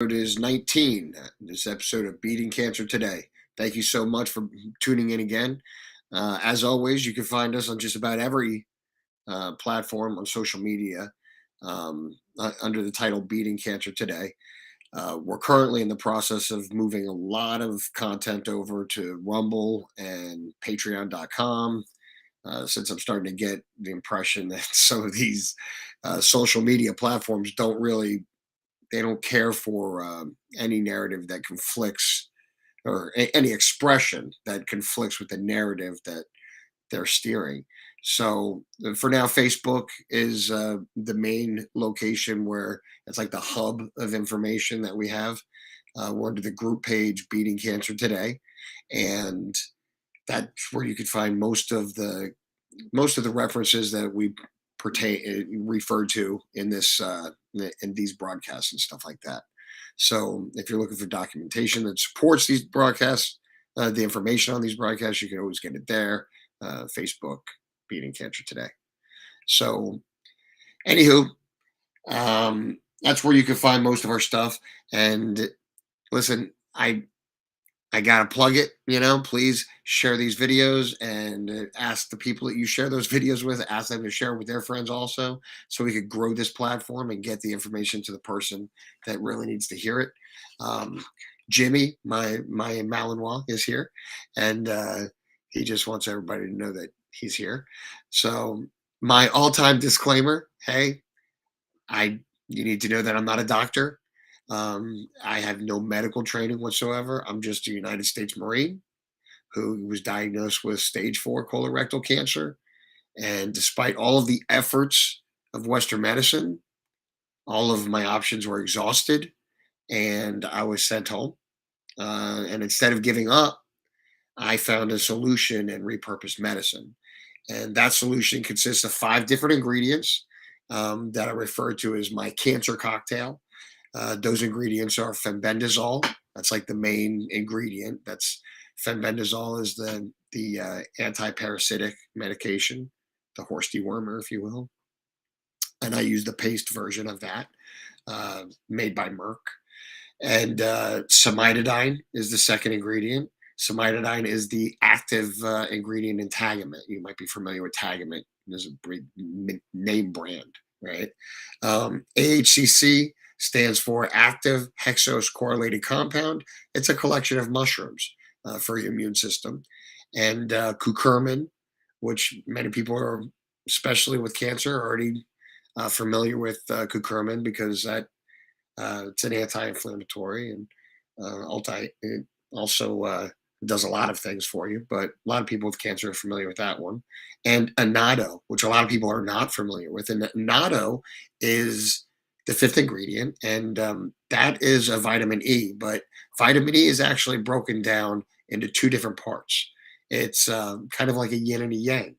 Is 19. This episode of Beating Cancer Today. Thank you so much for tuning in again. As always, you can find us on just about every platform on social media under the title Beating Cancer Today. We're currently in the process of moving a lot of content over to Rumble and Patreon.com. Since I'm starting to get the impression that some of these social media platforms they don't care for any narrative that conflicts or any expression that conflicts with the narrative that they're steering. So for now, Facebook is the main location where it's like the hub of information that we have. We're under the group page Beating Cancer Today, and that's where you could find most of the references that we refer to in this in these broadcasts and stuff like that. So if you're looking for documentation that supports these broadcasts, the information on these broadcasts, you can always get it there. Facebook, Beating Cancer Today. So, anywho, that's where you can find most of our stuff. And listen, I gotta plug it, please share these videos and ask the people that you share those videos with, ask them to share with their friends also, so we could grow this platform and get the information to the person that really needs to hear it. Um, Jimmy, my Malinois, is here, and he just wants everybody to know that he's here. So my all-time disclaimer: Hey, I you need to know that I'm not a doctor. I have no medical training whatsoever. I'm just a United States Marine who was diagnosed with stage 4 colorectal cancer. And despite all of the efforts of Western medicine, all of my options were exhausted and I was sent home. And instead of giving up, I found a solution in repurposed medicine. And that solution consists of 5 different ingredients that I refer to as my cancer cocktail. Those ingredients are fenbendazole. That's like the main ingredient. That's fenbendazole is the anti-parasitic medication, the horse dewormer, if you will. And I use the paste version of that, made by Merck. And cimetidine is the second ingredient. Cimetidine is the active ingredient in Tagamet. You might be familiar with Tagamet. There's a name brand, right? AHCC stands for active hexose correlated compound. It's a collection of mushrooms for your immune system. And curcumin, which many people are, especially with cancer, are already familiar with curcumin because it's an anti-inflammatory and it also does a lot of things for you. But a lot of people with cancer are familiar with that one. And annatto, which a lot of people are not familiar with. And annatto is the fifth ingredient, and that is a vitamin E. But vitamin E is actually broken down into 2 different parts. It's kind of like a yin and a yang,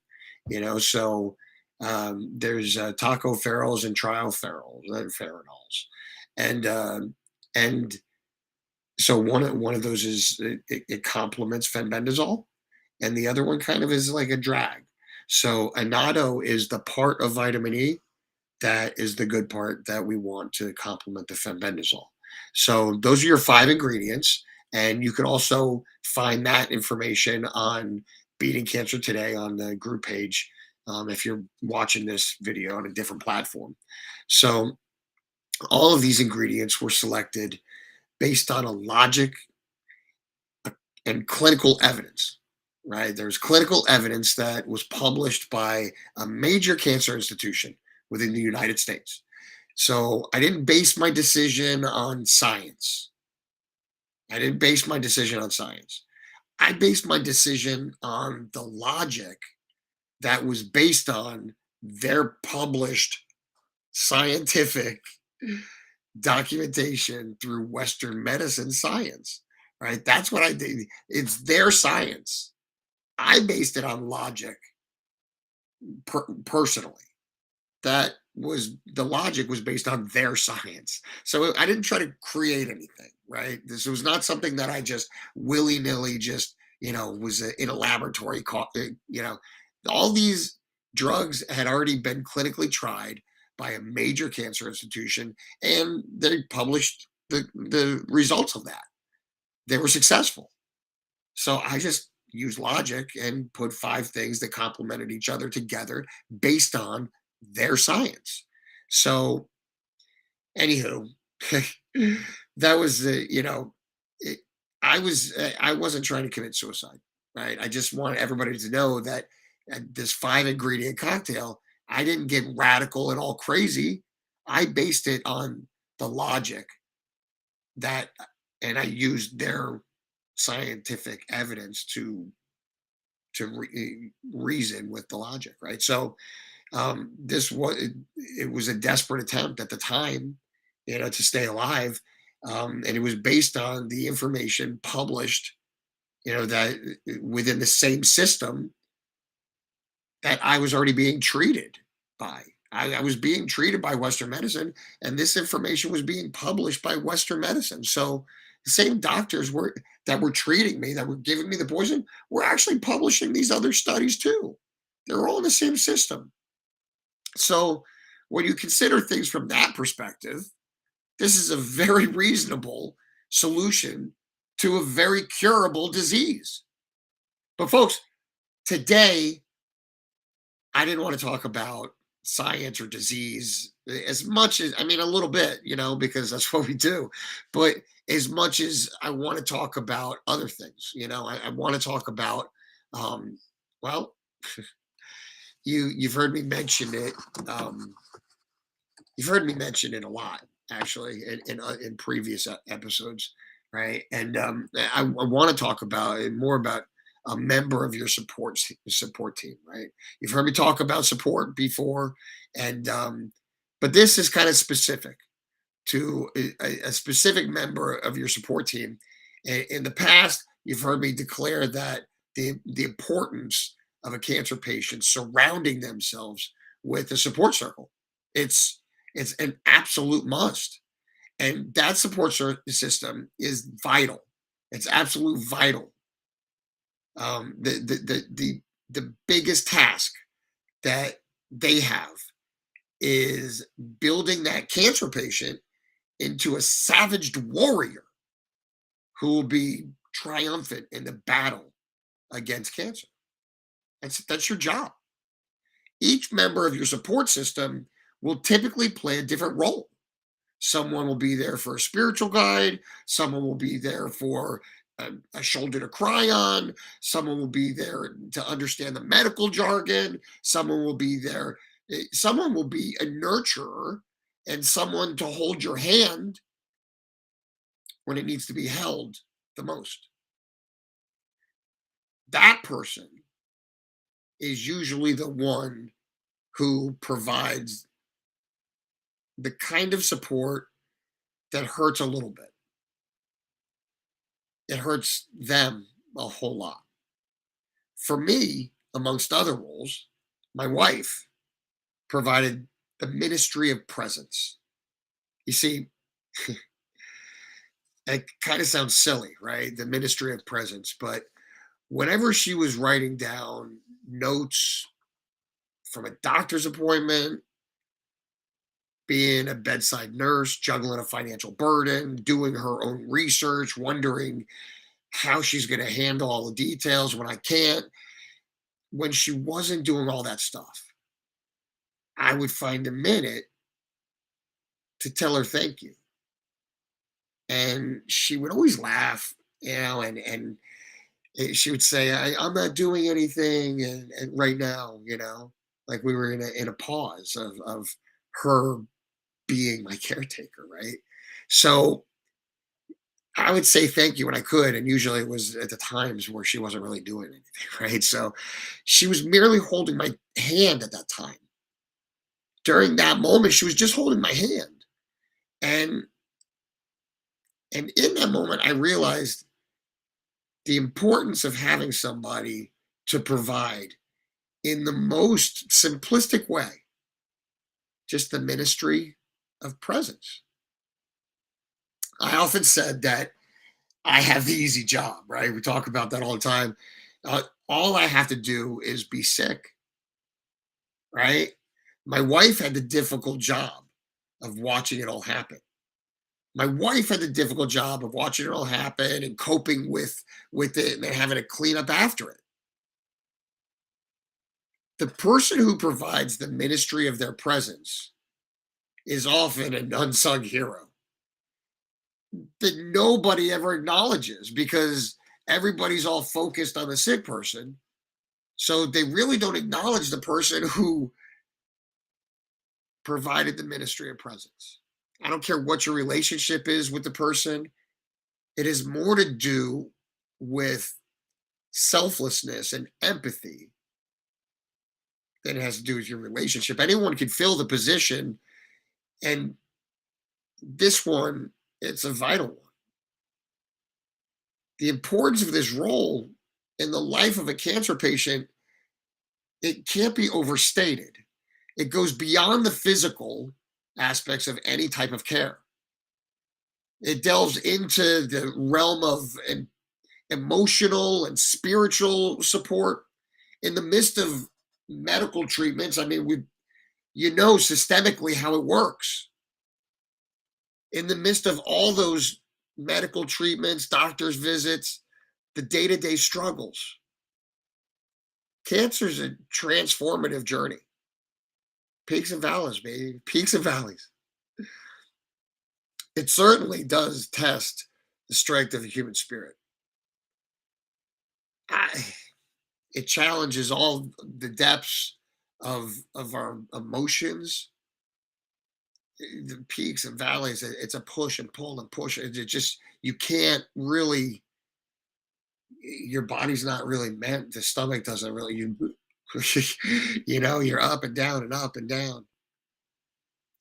So there's tocopherols and ferrols, and and so one of those is it complements fenbendazole, and the other one kind of is like a drag. So annatto is the part of vitamin E that is the good part that we want to complement the fenbendazole. So those are your 5 ingredients, and you can also find that information on Beating Cancer Today on the group page if you're watching this video on a different platform. So all of these ingredients were selected based on a logic and clinical evidence, right? There's clinical evidence that was published by a major cancer institution within the United States. So I didn't base my decision on science. I didn't base my decision on science. I based my decision on the logic that was based on their published scientific documentation through Western medicine science, right? That's what I did. It's their science. I based it on logic personally. That was the logic was based on their science. So I didn't try to create anything, right? This was not something that I just willy nilly just, was in a laboratory, all these drugs had already been clinically tried by a major cancer institution and they published the results of that. They were successful. So I just used logic and put five things that complemented each other together based on their science. So, anywho, that was it, I wasn't trying to commit suicide, right? I just want everybody to know that this five ingredient cocktail, I didn't get radical and all crazy. I based it on the logic that, and I used their scientific evidence to reason with the logic, right? So this was it was a desperate attempt at the time, to stay alive, and it was based on the information published, that within the same system that I was already being treated by. I was being treated by Western medicine, and this information was being published by Western medicine. So the same doctors were that were treating me, that were giving me the poison, were actually publishing these other studies too. They're all in the same system. So when you consider things from that perspective, this is a very reasonable solution to a very curable disease. But folks, today I didn't want to talk about science or disease as much as, I mean, a little bit, because that's what we do. But as much as I want to talk about other things, I want to talk about, um, well, you've heard me mention it. Um, you've heard me mention it a lot, actually, in previous episodes, right? And I want to talk about it more about a member of your support team, right? You've heard me talk about support before, and but this is kind of specific to a specific member of your support team. In the past, you've heard me declare that the importance of a cancer patient surrounding themselves with a support circle. It's it's an absolute must, and that system is vital. It's absolute vital. The biggest task that they have is building that cancer patient into a savaged warrior who will be triumphant in the battle against cancer. That's your job. Each member of your support system will typically play a different role. Someone will be there for a spiritual guide. Someone will be there for a shoulder to cry on. Someone will be there to understand the medical jargon. Someone will be there. Someone will be a nurturer and someone to hold your hand when it needs to be held the most. That person is usually the one who provides the kind of support that hurts a little bit. It hurts them a whole lot. For me, amongst other roles, my wife provided the ministry of presence. You see, it kind of sounds silly, right? The ministry of presence. But whenever she was writing down notes from a doctor's appointment, being a bedside nurse, juggling a financial burden, doing her own research, wondering how she's going to handle all the details when I can't. When she wasn't doing all that stuff, I would find a minute to tell her thank you. And she would always laugh, and she would say, I'm not doing anything and right now, like we were in a pause of her being my caretaker, right? So I would say thank you when I could, and usually it was at the times where she wasn't really doing anything, right? So she was merely holding my hand at that time. During that moment, she was just holding my hand. And and in that moment, I realized the importance of having somebody to provide in the most simplistic way, just the ministry of presence. I often said that I have the easy job, right? We talk about that all the time. All I have to do is be sick, right? My wife had the difficult job of watching it all happen. My wife had the difficult job of watching it all happen and coping with it and then having to clean up after it. The person who provides the ministry of their presence is often an unsung hero that nobody ever acknowledges because everybody's all focused on the sick person. So they really don't acknowledge the person who provided the ministry of presence. I don't care what your relationship is with the person, it has more to do with selflessness and empathy than it has to do with your relationship. Anyone can fill the position, and this one, it's a vital one. The importance of this role in the life of a cancer patient, it can't be overstated. It goes beyond the physical aspects of any type of care. It delves into the realm of emotional and spiritual support in the midst of medical treatments. I mean, systemically how it works. In the midst of all those medical treatments, doctor's visits, the day-to-day struggles, cancer is a transformative journey. Peaks and valleys, baby. Peaks and valleys. It certainly does test the strength of the human spirit. I, it challenges all the depths of our emotions, the peaks and valleys. It's a push and pull and push. It just you can't really. Your body's not really meant. The stomach doesn't really. You're up and down and up and down.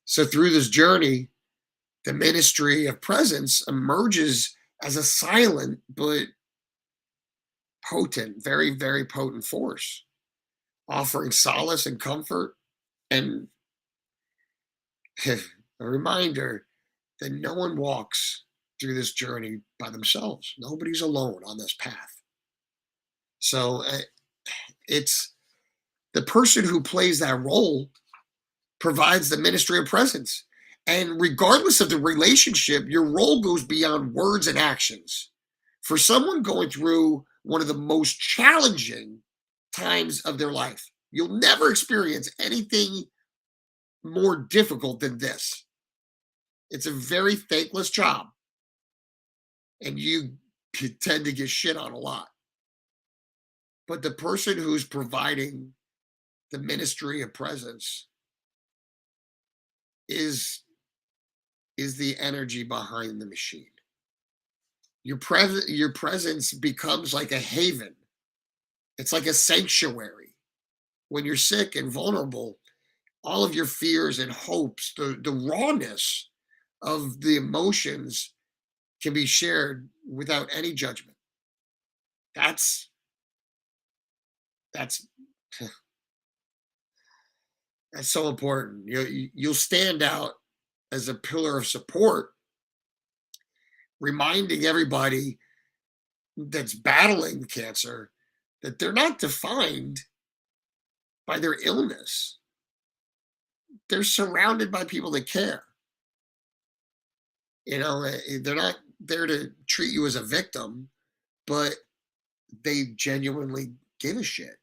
So through this journey, the ministry of presence emerges as a silent but potent, very, very potent force, offering solace and comfort and a reminder that no one walks through this journey by themselves. Nobody's alone on this path. So it's the person who plays that role provides the ministry of presence. And regardless of the relationship, your role goes beyond words and actions. For someone going through one of the most challenging times of their life, you'll never experience anything more difficult than this. It's a very thankless job, and you tend to get shit on a lot. But the person who's providing the ministry of presence is the energy behind the machine. Your presence becomes like a haven. It's like a sanctuary. When you're sick and vulnerable, all of your fears and hopes, the rawness of the emotions can be shared without any judgment. That's that's so important. You'll stand out as a pillar of support, reminding everybody that's battling cancer that they're not defined by their illness. They're surrounded by people that care. They're not there to treat you as a victim, but they genuinely give a shit.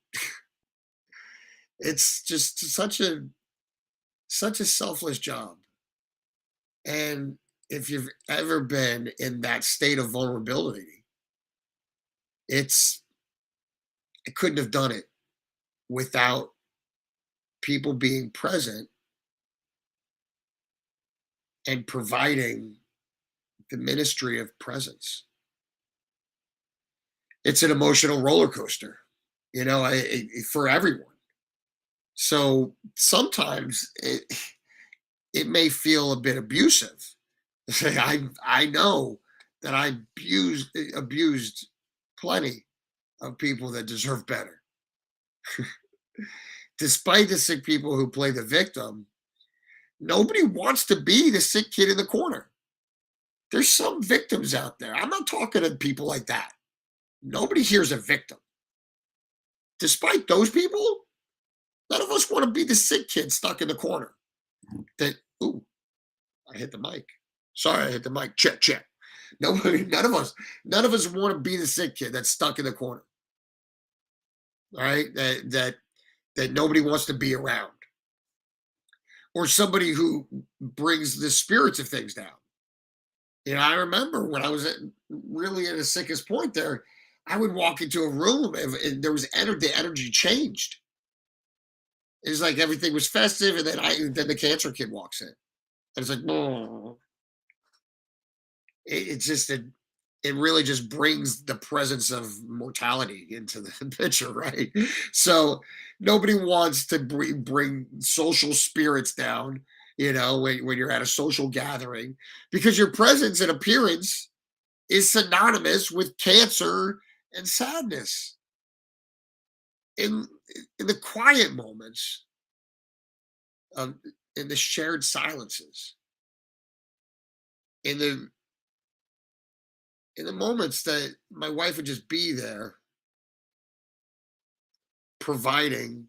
It's just such a selfless job. And if you've ever been in that state of vulnerability, it's I couldn't have done it without people being present and providing the ministry of presence. It's an emotional roller coaster, for everyone. So sometimes it may feel a bit abusive. I know that I abused plenty of people that deserve better. Despite the sick people who play the victim, nobody wants to be the sick kid in the corner. There's some victims out there. I'm not talking to people like that. Nobody here's a victim. Despite those people, none of us want to be the sick kid stuck in the corner. That, ooh, I hit the mic. Sorry, I hit the mic. Check, check. Nobody, none of us want to be the sick kid that's stuck in the corner. All right, that nobody wants to be around, or somebody who brings the spirits of things down. I remember when I was really at the sickest point there, I would walk into a room and there was energy. The energy changed. It's like everything was festive, and then the cancer kid walks in, and it's like, oh, it's just it really just brings the presence of mortality into the picture, right? So nobody wants to bring social spirits down, when you're at a social gathering, because your presence and appearance is synonymous with cancer and sadness. In in the quiet moments, um, in the shared silences, in the moments that my wife would just be there providing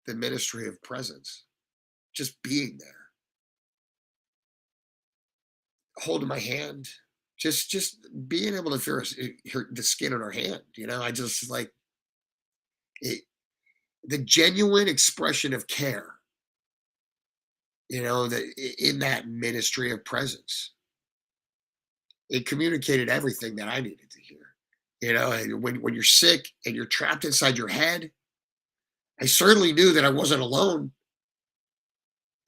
the ministry of presence, just being there, holding my hand, just being able to feel the skin on her hand. I just like it, the genuine expression of care. That in that ministry of presence, it communicated everything that I needed to hear. And when you're sick and you're trapped inside your head, I certainly knew that I wasn't alone,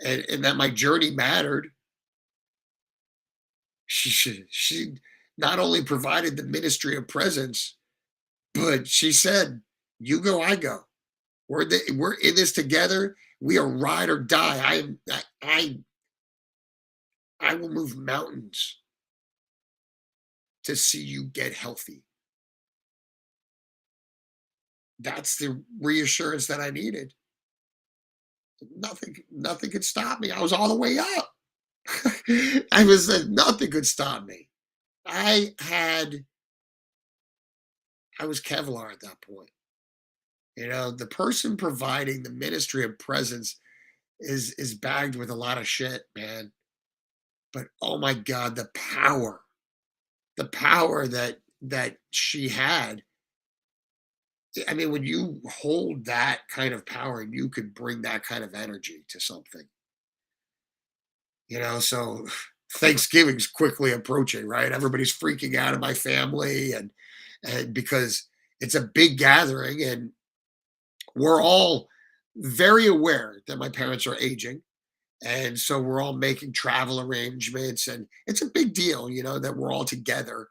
and that my journey mattered. She not only provided the ministry of presence, but she said, "You go, I go. We're in this together. We are ride or die. I will move mountains to see you get healthy." That's the reassurance that I needed. Nothing could stop me. I was all the way up. Nothing could stop me. I had I was Kevlar at that point. The person providing the ministry of presence is bagged with a lot of shit, man. But oh my god, the power that she had. I mean, when you hold that kind of power and you could bring that kind of energy to something, so Thanksgiving's quickly approaching, right? Everybody's freaking out in my family, and because it's a big gathering, and we're all very aware that my parents are aging, and so we're all making travel arrangements, and it's a big deal, that we're all together.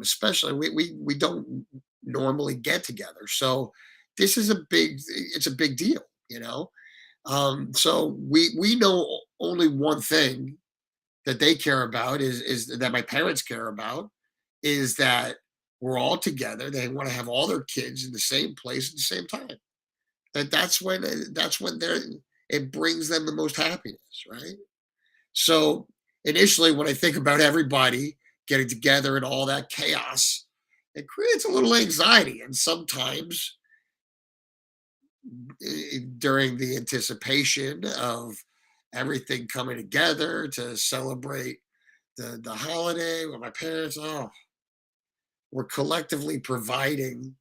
Especially we don't normally get together, so this is it's a big deal. So we know only one thing that they care about, is that my parents care about, is that we're all together. They want to have all their kids in the same place at the same time. That's when it brings them the most happiness, right? So initially, when I think about everybody getting together and all that chaos, it creates a little anxiety. And sometimes during the anticipation of everything coming together to celebrate the holiday with my parents, oh, we're collectively providing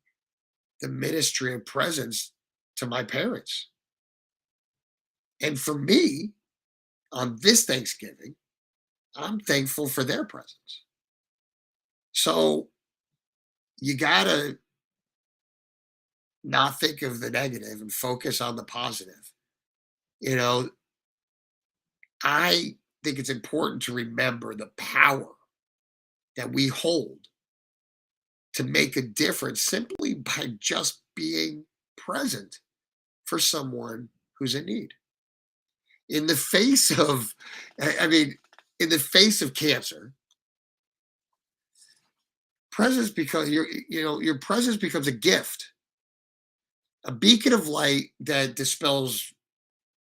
the ministry of presence to my parents. And for me, on this Thanksgiving, I'm thankful for their presence. So you gotta not think of the negative and focus on the positive. You know, I think it's important to remember the power that we hold to make a difference simply by just being present for someone who's in need. In the face of, I mean, in the face of cancer, your presence becomes a gift, a beacon of light that dispels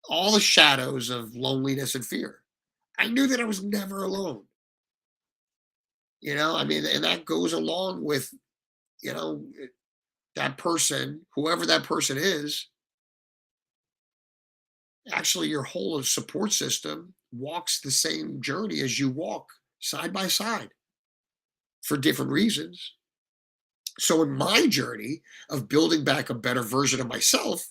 all the shadows of loneliness and fear. I knew that I was never alone. I mean, and that goes along with, you know, that person, whoever that person is, actually your whole support system walks the same journey as you walk side by side for different reasons. So, in my journey of building back a better version of myself,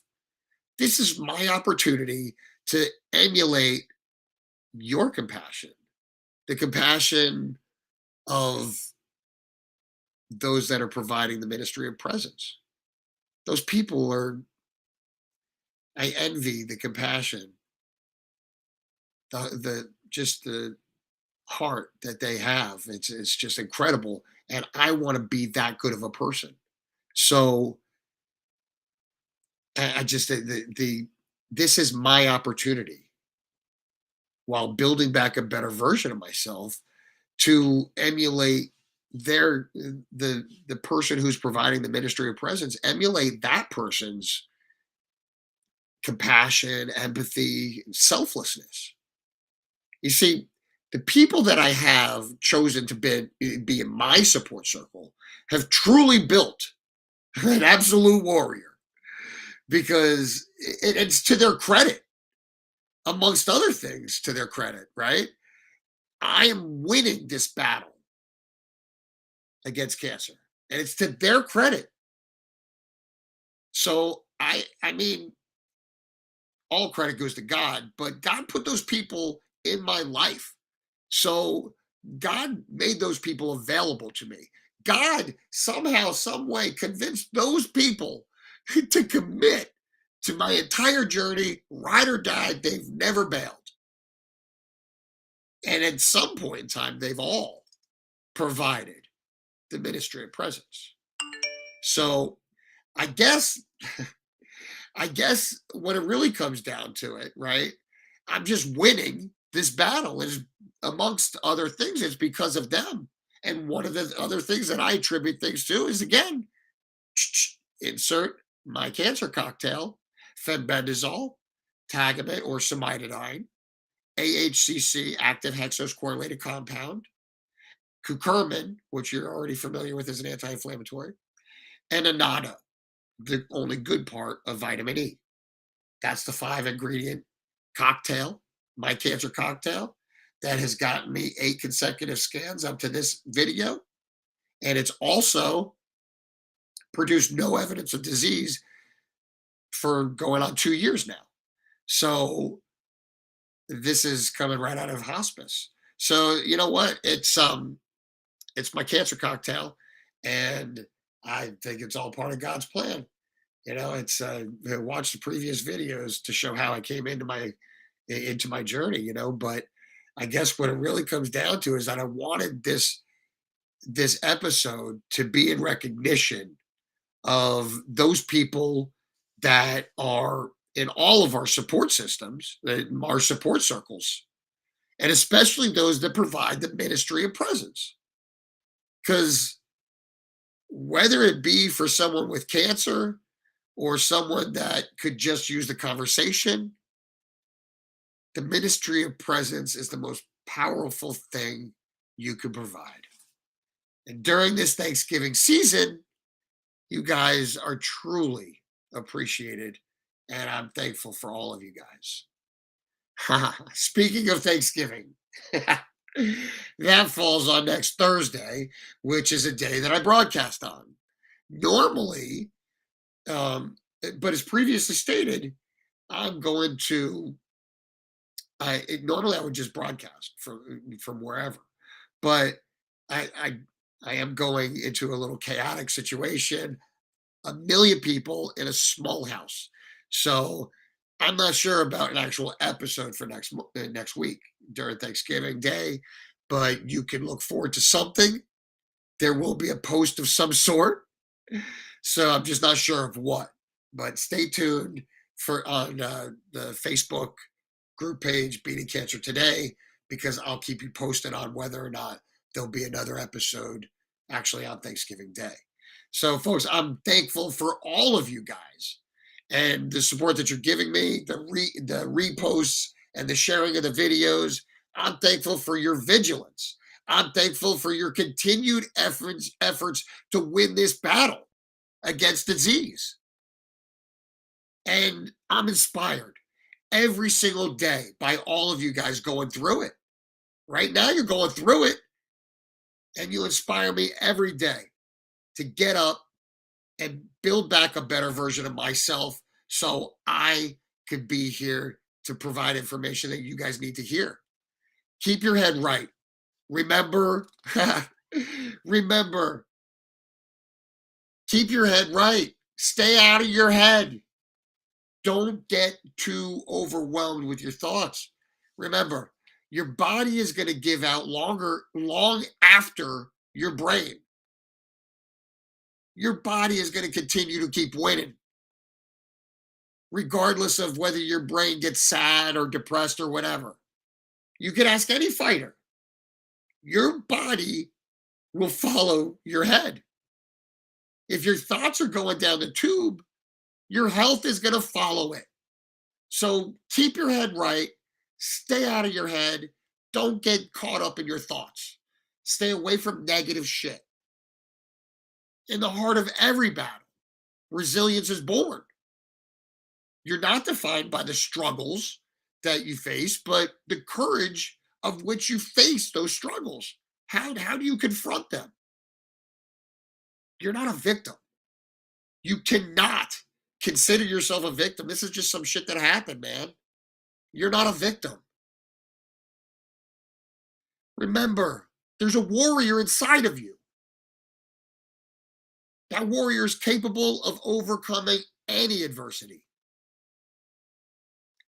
this is my opportunity to emulate your compassion, the compassion of those that are providing the ministry of presence. Those people are, I envy the compassion, the just the heart that they have. It's just incredible. And I want to be that good of a person. So I just the this is my opportunity while building back a better version of myself to emulate the person who's providing the ministry of presence, emulate that person's compassion, empathy, selflessness. You see, the people that I have chosen to be in my support circle have truly built an absolute warrior because it's to their credit, amongst other things, to their credit, right? I am winning this battle against cancer, and it's to their credit. So I mean, all credit goes to God, but God put those people in my life. So God made those people available to me. God somehow, some way convinced those people to commit to my entire journey, ride or die. They've never bailed. And at some point in time, they've all provided the ministry of presence. So I guess I guess when it really comes down to it, right? I'm just winning this battle is amongst other things, it's because of them. And one of the other things that I attribute things to is again, insert my cancer cocktail, fenbendazole, Tagamet or cimetidine, AHCC, active hexose correlated compound, curcumin, which you're already familiar with as an anti-inflammatory, and annatto, the only good part of vitamin E. That's the 5 ingredient cocktail, my cancer cocktail, that has gotten me 8 consecutive scans up to this video. And it's also produced no evidence of disease for going on 2 years now. So this is coming right out of hospice. So you know what? It's my cancer cocktail, and I think it's all part of God's plan. It's watch the previous videos to show how I came into my journey, but I guess what it really comes down to is that I wanted this episode to be in recognition of those people that are in all of our support systems, our support circles, and especially those that provide the ministry of presence. Because whether it be for someone with cancer or someone that could just use the conversation, the ministry of presence is the most powerful thing you could provide. And during this Thanksgiving season, you guys are truly appreciated. And I'm thankful for all of you guys. Speaking of Thanksgiving, that falls on next Thursday, which is a day that I broadcast on. Normally, but as previously stated, I'm going to normally I would just broadcast from wherever, but I, I I am going into a little chaotic situation. A million people in a small house, so I'm not sure about an actual episode for next week during Thanksgiving Day, but you can look forward to something. There will be a post of some sort, so I'm just not sure of what. But stay tuned for on the Facebook group page, Beating Cancer Today, because I'll keep you posted on whether or not there'll be another episode actually on Thanksgiving Day. So, folks, I'm thankful for all of you guys and the support that you're giving me, the reposts and the sharing of the videos. I'm thankful for your vigilance. I'm thankful for your continued efforts to win this battle against disease. And I'm inspired every single day by all of you guys going through it. Right now, you're going through it, and you inspire me every day to get up and build back a better version of myself so I could be here to provide information that you guys need to hear. Keep your head right. Remember, remember, keep your head right. Stay out of your head. Don't get too overwhelmed with your thoughts. Remember, your body is going to give out long after your brain. Your body is going to continue to keep winning, regardless of whether your brain gets sad or depressed or whatever. You can ask any fighter. Your body will follow your head. If your thoughts are going down the tube, your health is going to follow it. So keep your head right. Stay out of your head. Don't get caught up in your thoughts. Stay away from negative shit. In the heart of every battle, resilience is born. You're not defined by the struggles that you face, but the courage of which you face those struggles. How do you confront them? You're not a victim. You cannot consider yourself a victim. This is just some shit that happened, man. You're not a victim. Remember, there's a warrior inside of you. That warrior is capable of overcoming any adversity.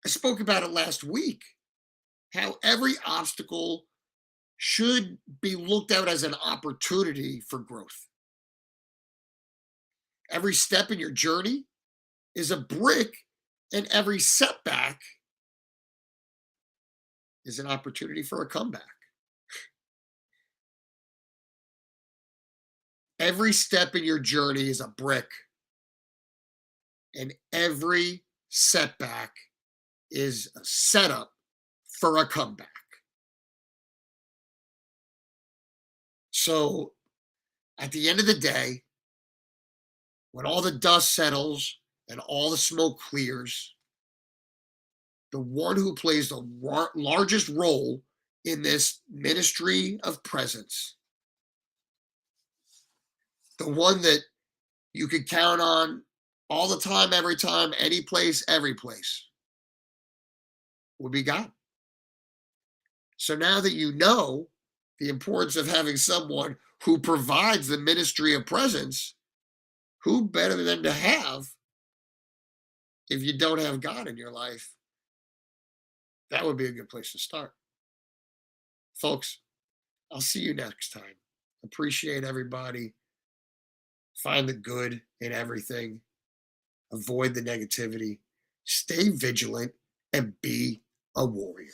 I spoke about it last week, how every obstacle should be looked at as an opportunity for growth. Every step in your journey is a brick, and every setback is an opportunity for a comeback. Every step in your journey is a brick, and every setback is a setup for a comeback. So at the end of the day, when all the dust settles and all the smoke clears, the one who plays the largest role in this ministry of presence, the one that you could count on all the time, every time, any place, every place, would be God. So now that you know the importance of having someone who provides the ministry of presence, who better than to have if you don't have God in your life? That would be a good place to start. Folks, I'll see you next time. Appreciate everybody. Find the good in everything. Avoid the negativity. Stay vigilant and be a warrior.